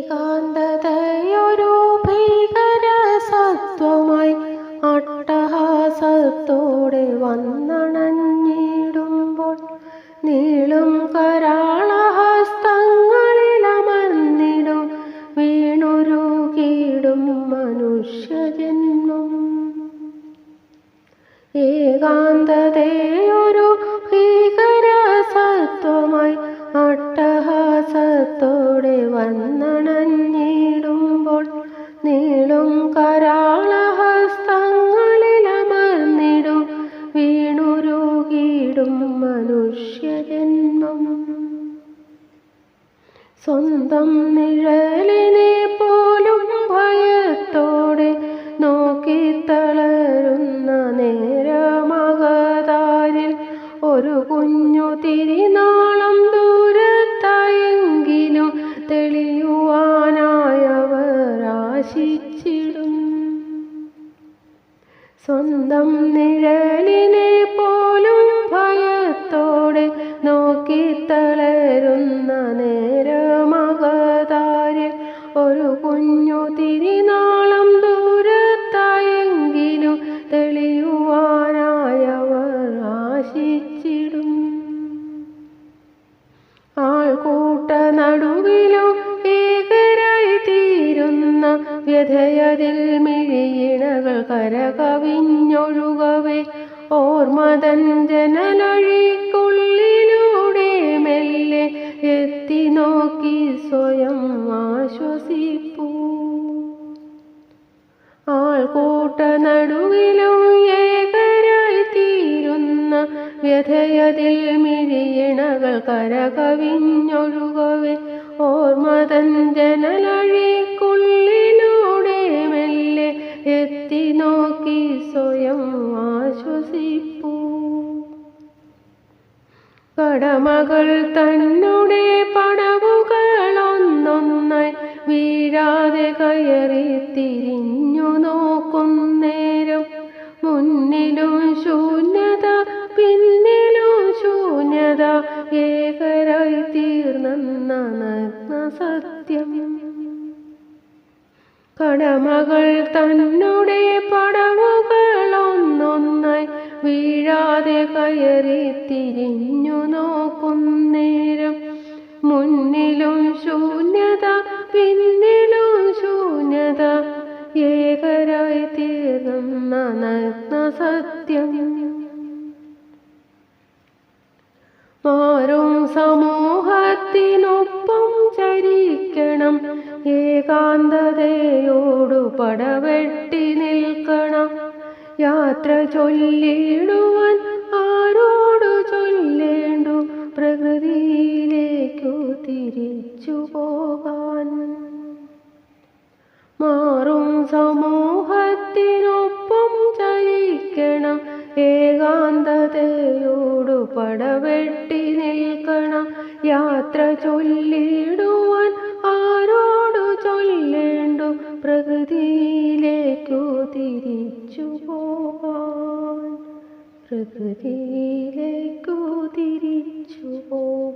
ഏകാന്തതയൊരു ഭീകരസത്വമായി അട്ടഹാസത്തോടെ വന്നണഞ്ഞിടുമ്പോൾ നീളും കരാളഹസ്തങ്ങളിലമർന്നിടും വീണുരുകിടും മനുഷ്യജന്മം. ഏകാന്തതയൊരു ഭീകരസത്വമായി അട്ടഹാസത്തോടെ വന്നണഞ്ഞിടുമ്പോൾ നീളും കരാളഹസ്തങ്ങളിലമർന്നിടും വീണുരുകിടും മനുഷ്യജന്മം. സ്വന്തം നിഴലിനെ പോലും ഭയത്തോടെ നോക്കിത്തളരുന്ന നേരമകതാരിൽ ഒരു കുഞ്ഞു തിരിനാളം ദൂരത്തായെങ്കിലും തെളിയുവാനായവർ ആശിച്ചിടും. സ്വന്തം നിഴലിനെ പോലും ഭയത്തോടെ നോക്കിത്തളരുന്ന നേരമകതാരിൽ ഒരു കുഞ്ഞു തിരിനാളം ദൂരത്തായെങ്കിലും തെളിയുവാനായവർ ആശിച്ചിടും. ആൾക്കൂട്ട നടുവിലും ഏകരായി തീരുന്ന വ്യഥയതിൽ മിഴിയിണകൾ കരകവിഞ്ഞൊഴുകവേ ഓർമ്മതൻ ജനലഴിക്കുള്ളിലൂടെ മെല്ലെ എത്തി നോക്കി സ്വയം ആശ്വസിപ്പൂ. ആൾക്കൂട്ട നടുവിലും ഏകരായി തീരുന്ന വ്യഥയതിൽ മിഴിയിണകൾ കരകവിഞ്ഞൊഴുകവേ ഓർമ്മതൻ ജനലഴിക്കുള്ളിലൂടെ മെല്ലെ എത്തി നോക്കി സ്വയം ആശ്വസിപ്പൂ. കടമകൾ തന്നുടെ പടവുകളൊന്നൊന്നായി വീഴാതെ കയറി തിരിഞ്ഞു നോക്കുന്നേരം മുന്നിലും ശൂന്യത പിന്നിലും ശൂന്യത ഏകരായി തീർന്നെന്ന നഗ്ന സത്യം. കടമകൾ തന്നുടെ പടവുകളൊന്നൊന്നായി വീഴാതെ കയറി തിരിഞ്ഞു നോക്കുന്നേരം മുന്നിലും ശൂന്യത പിന്നിലും ശൂന്യത ഏകരായി തീർന്ന നഗ്ന സത്യം. മാറും സമൂഹത്തിനൊപ്പം ചരിക്കണം ഏകാന്തതയോടു പടവെട്ടി നിൽക്കണം. യാത്ര ചൊല്ലിടുവാൻ ആരോടു ചൊല്ലേണ്ടു പ്രകൃതിയിലേക്കു തിരിച്ചു പോകാൻ. മാറും സമൂഹത്തിനൊപ്പം ചരിക്കണം ഏകാന്തതയോടു പടവെട്ടി നിൽക്കണം. യാത്ര ചൊല്ലിടുവാൻ ആരോടു ചൊല്ലേണ്ടു പ്രകൃതിയിലേക്കു തിരിച്ചു പോകാൻ. പ്രകൃതിയിലേക്കു തിരിച്ചു പോകാൻ.